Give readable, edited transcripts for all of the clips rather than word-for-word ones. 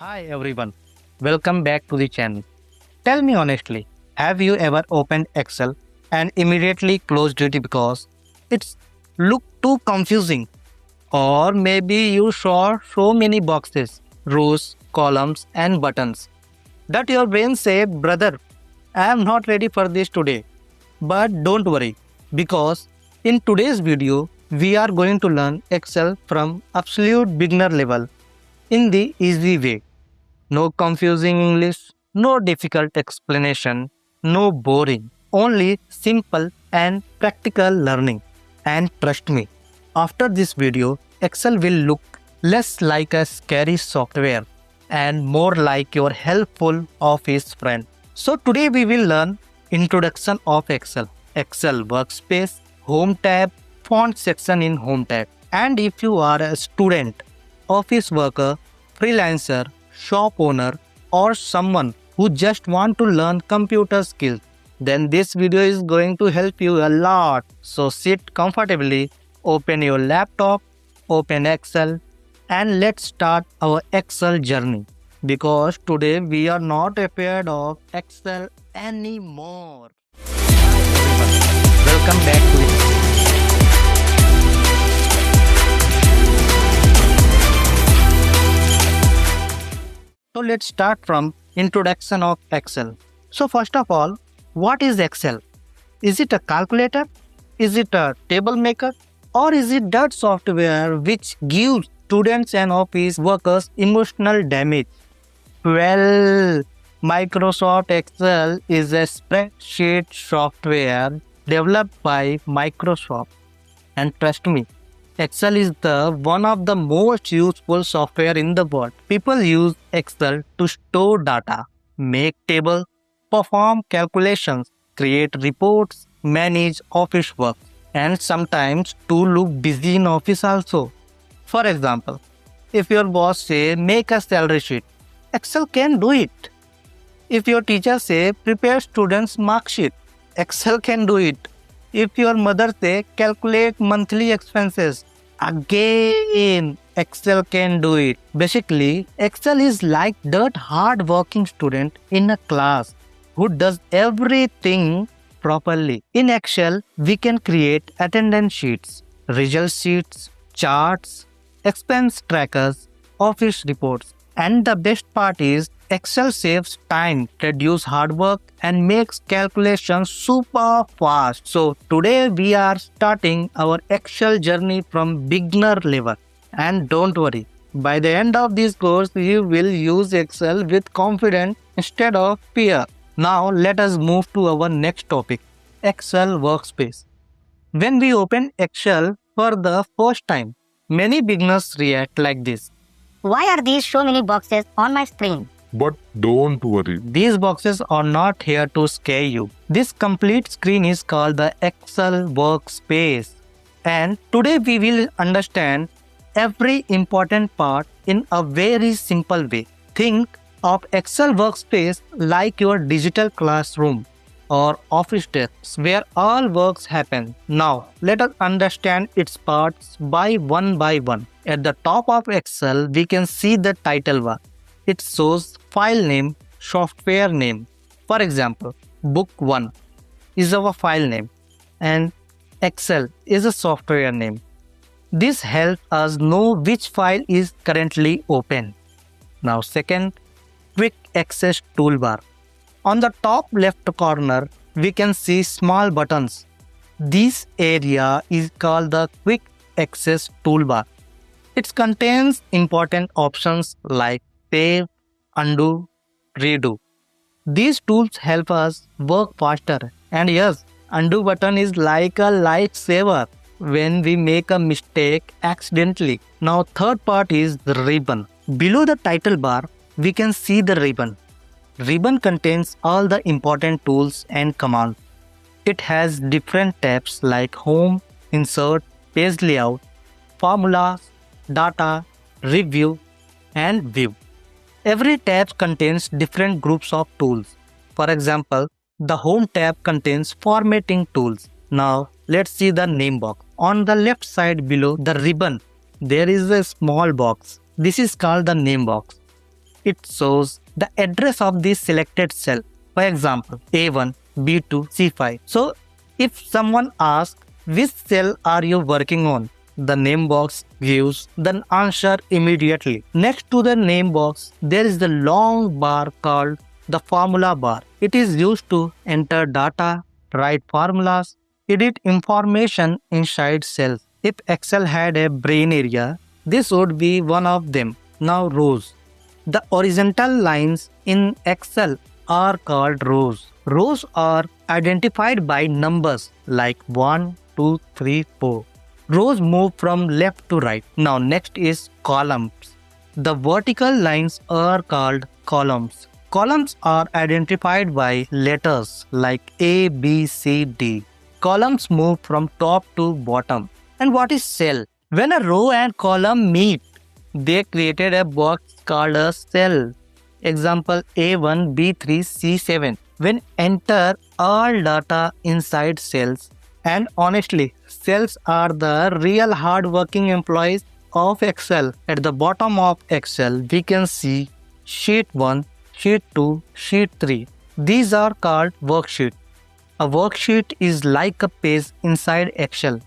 Hi everyone, welcome back to the channel. Tell me honestly, have you ever opened Excel and immediately closed it because it's looked too confusing? Or maybe you saw so many boxes, rows, columns and buttons that your brain said, brother, I am not ready for this today. But don't worry, because in today's video, we are going to learn Excel from absolute beginner level in the easy way. No confusing English, no difficult explanation, no boring, only simple and practical learning. And trust me, after this video, Excel will look less like a scary software and more like your helpful office friend. So today we will learn introduction of Excel, Excel workspace, home tab, font section in home tab. And if you are a student, office worker, freelancer, shop owner or someone who just want to learn computer skills, then this video is going to help you a lot. So sit comfortably, open your laptop, open Excel and let's start our Excel journey. Because today we are not afraid of Excel anymore. Welcome back to the So let's start from introduction of Excel. So first of all, what is Excel? Is it a calculator? Is it a table maker? Or is it that software which gives students and office workers emotional damage? Well, Microsoft Excel is a spreadsheet software developed by Microsoft. And trust me, Excel is the one of the most useful software in the world. People use Excel to store data, make tables, perform calculations, create reports, manage office work, and sometimes to look busy in office also. For example, if your boss say make a salary sheet, Excel can do it. If your teacher say prepare students mark sheet, Excel can do it. If your mother say calculate monthly expenses, again Excel can do it. Basically, Excel is like that hard working student in a class who does everything properly. In Excel, we can create attendance sheets, result sheets, charts, expense trackers, office reports. And the best part is Excel saves time, reduces hard work and makes calculations super fast. So today we are starting our Excel journey from beginner level. And don't worry, by the end of this course you will use Excel with confidence instead of fear. Now let us move to our next topic, Excel workspace. When we open Excel for the first time, many beginners react like this. Why are these so many boxes on my screen? But don't worry, These boxes are not here to scare you. This complete screen is called the Excel workspace. And today we will understand every important part in a very simple way. Think of Excel workspace like your digital classroom or office desks where all works happen. Now, let us understand its parts by one. At the top of Excel, we can see the title bar. It shows file name, software name. For example, Book 1 is our file name and Excel is a software name. This helps us know which file is currently open. Now second, Quick Access Toolbar. On the top left corner, we can see small buttons. This area is called the Quick Access Toolbar. It contains important options like save, undo, redo. These tools help us work faster. And yes, undo button is like a lifesaver when we make a mistake accidentally. Now third part is the ribbon. Below the title bar, we can see the ribbon. Ribbon contains all the important tools and commands. It has different tabs like home, insert, page layout, formulas, data, review, and view. Every tab contains different groups of tools. For example, the home tab contains formatting tools. Now, let's see the name box. On the left side below the ribbon, there is a small box. This is called the name box. it shows the address of the selected cell. For example, A1, B2, C5. So if someone asks which cell are you working on, the name box gives the answer immediately. Next to the name box, there is the long bar called the formula bar. It is used to enter data, write formulas, edit information inside cells. If Excel had a brain area, this would be one of them. Now rows. The horizontal lines in Excel are called rows. Rows are identified by numbers like 1, 2, 3, 4. Rows move from left to right. Now next is columns. The vertical lines are called columns. Columns are identified by letters like A, B, C, D. Columns move from top to bottom. And what is cell? When a row and column meet, they created a box called a cell. Example A1, B3, C7. When enter all data inside cells, and honestly, cells are the real hard-working employees of Excel. At the bottom of Excel, we can see Sheet 1, Sheet 2, Sheet 3. These are called worksheets. A worksheet is like a page inside Excel.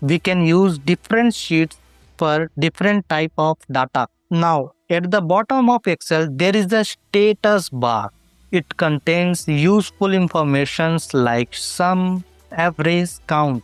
We can use different sheets for different type of data. Now, at the bottom of Excel, there is the status bar. It contains useful informations like sum, average, count.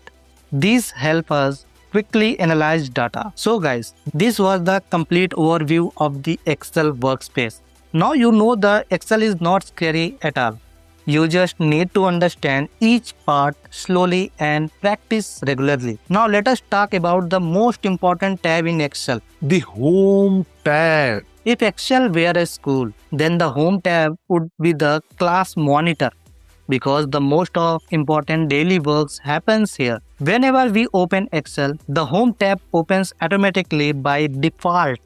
These help us quickly analyze data. So guys, this was the complete overview of the Excel workspace. Now you know the Excel is not scary at all. You just need to understand each part slowly and practice regularly. Now let us talk about the most important tab in Excel. The Home tab. If Excel were a school, then the Home tab would be the class monitor, because the most of important daily works happens here. Whenever we open Excel, the Home tab opens automatically by default.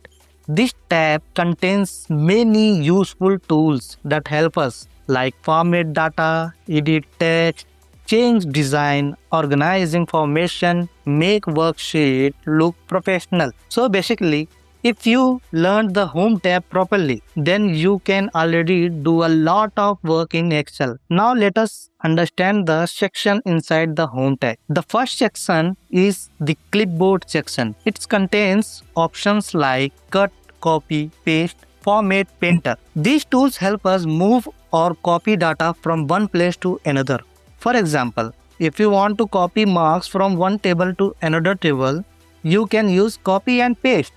This tab contains many useful tools that help us, like format data, edit text, change design, organize information, make worksheet look professional. So basically, if you learn the Home tab properly, then you can already do a lot of work in Excel. Now let us understand the section inside the Home tab. The first section is the clipboard section. It contains options like cut, copy, paste, format, painter. These tools help us move or copy data from one place to another. For example, if you want to copy marks from one table to another table, you can use copy and paste.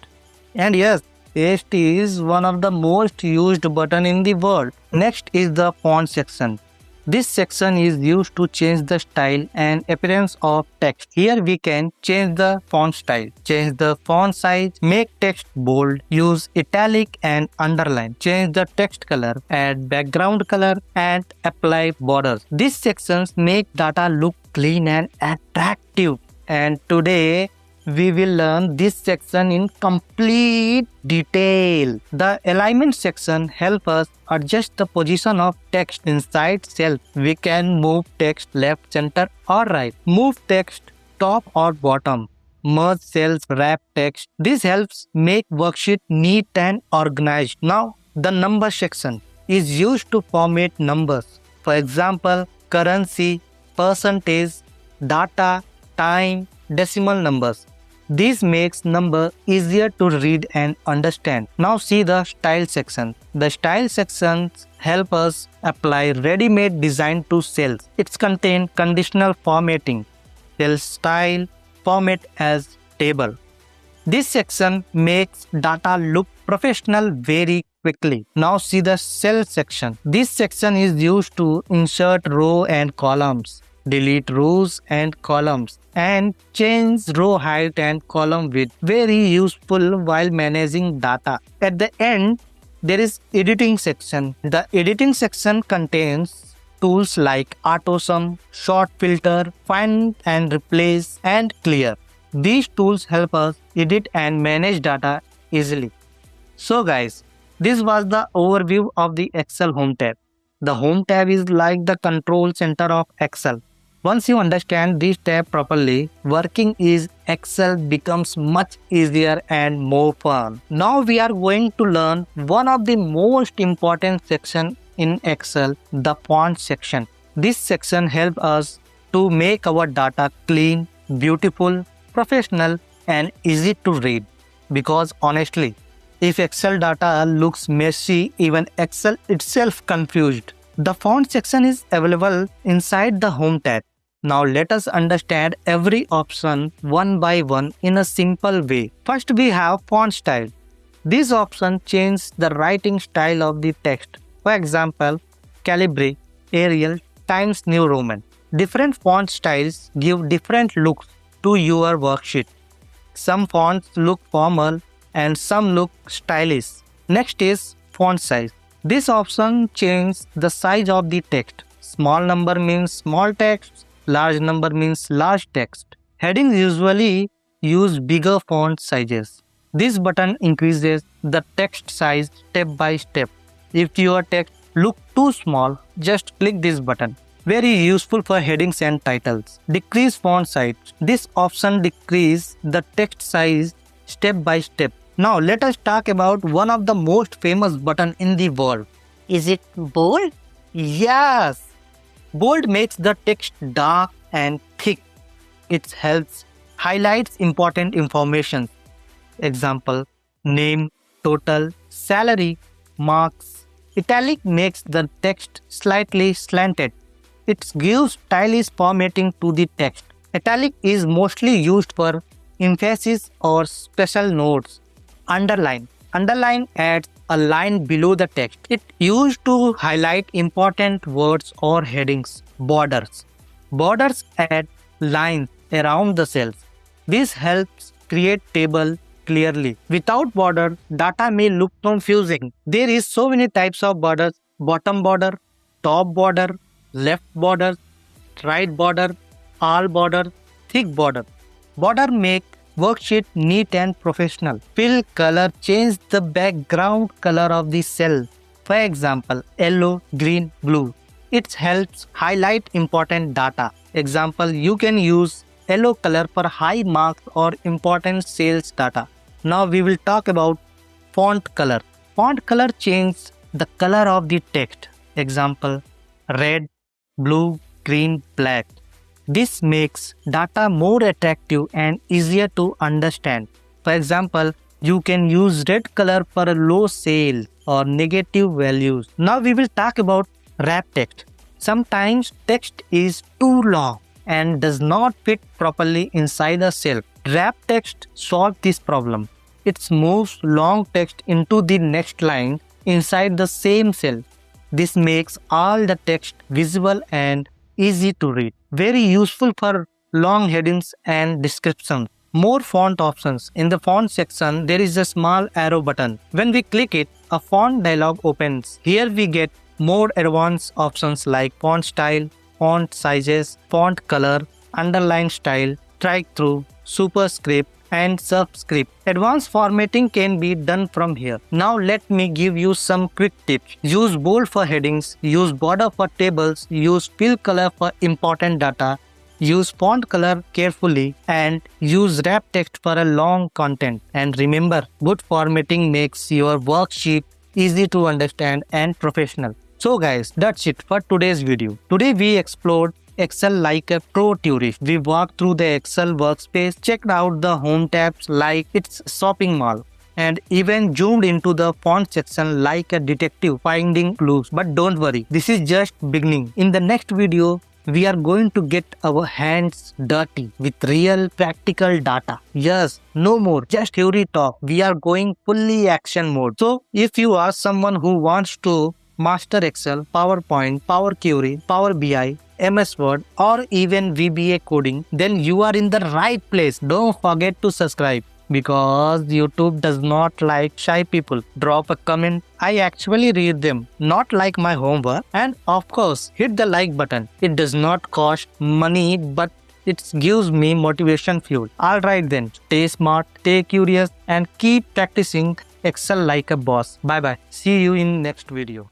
And yes, paste is one of the most used button in the world. Next is the font section. This section is used to change the style and appearance of text. Here we can change the font style, change the font size, make text bold, use italic and underline, change the text color, add background color, and apply borders. These sections make data look clean and attractive. And today, we will learn this section in complete detail. The alignment section helps us adjust the position of text inside cells. We can move text left, center, or right. Move text top or bottom. Merge cells, wrap text. This helps make worksheet neat and organized. Now, the number section is used to format numbers. For example, currency, percentage, data, time, decimal numbers. This makes number easier to read and understand. Now see the style section. The style sections help us apply ready-made design to cells. It contains conditional formatting. Cell style, format as table. This section makes data look professional very quickly. Now see the cell section. This section is used to insert row and columns, delete rows and columns, and change row height and column width. Very useful while managing data. At the end, there is editing section. The editing section contains tools like AutoSum, Short Filter, Find and Replace, and Clear. These tools help us edit and manage data easily. So guys, this was the overview of the Excel Home tab. The Home tab is like the control center of Excel. Once you understand these tabs properly, working in Excel becomes much easier and more fun. Now we are going to learn one of the most important section in Excel, the font section. This section helps us to make our data clean, beautiful, professional and easy to read. Because honestly, if Excel data looks messy, even Excel itself confused. The font section is available inside the Home tab. Now let us understand every option one by one in a simple way. First we have font style. This option changes the writing style of the text. For example, Calibri, Arial, Times New Roman. Different font styles give different looks to your worksheet. Some fonts look formal and some look stylish. Next is font size. This option changes the size of the text. Small number means small text, large number means large text. Headings usually use bigger font sizes. This button increases the text size step by step. If your text looks too small, just click this button. Very useful for headings and titles. Decrease font size. This option decreases the text size step by step. Now let us talk about one of the most famous buttons in the world. Is it bold? Yes! Bold makes the text dark and thick. It helps highlights important information. Example, name, total, salary, marks. Italic makes the text slightly slanted. It gives stylish formatting to the text. Italic is mostly used for emphasis or special notes. Underline. Underline adds a line below the text. It used to highlight important words or headings. Borders. Borders add lines around the cells. This helps create table clearly. Without border, data may look confusing. There is so many types of borders. Bottom border, top border, left border, right border, all border, thick border. Border make worksheet neat and professional. Fill color change the background color of the cell. For example, yellow, green, blue. It helps highlight important data. Example, you can use yellow color for high marks or important sales data. Now we will talk about font color. Font color changes the color of the text. Example, red, blue, green, black. This makes data more attractive and easier to understand. For example, you can use red color for a low sale or negative values. Now we will talk about wrap text. Sometimes text is too long and does not fit properly inside a cell. Wrap text solves this problem. It moves long text into the next line inside the same cell. This makes all the text visible and easy to read. Very useful for long headings and descriptions. More font options. In the font section, there is a small arrow button. When we click it, a font dialog opens. Here we get more advanced options like font style, font sizes, font color, underline style, strike-through, superscript, and subscript. Advanced formatting can be done from here. Now let me give you some quick tips. Use bold for headings, use border for tables, use fill color for important data, use font color carefully, and use wrap text for a long content. And remember, good formatting makes your worksheet easy to understand and professional. So guys, that's it for today's video. Today we explored Excel like a pro tourist. We walked through the Excel workspace, checked out the home tabs like it's shopping mall, and even zoomed into the font section like a detective finding clues. But don't worry, this is just beginning. In the next video, we are going to get our hands dirty with real practical data. Yes, no more just theory talk. We are going fully action mode. So if you are someone who wants to master Excel, PowerPoint, Power Query, Power BI, MS Word, or even VBA coding, then you are in the right place. Don't forget to subscribe because YouTube does not like shy people. Drop a comment. I actually read them, not like my homework. And of course, hit the like button. It does not cost money, but it gives me motivation fuel. Alright then, stay smart, stay curious, and keep practicing Excel like a boss. Bye bye. See you in next video.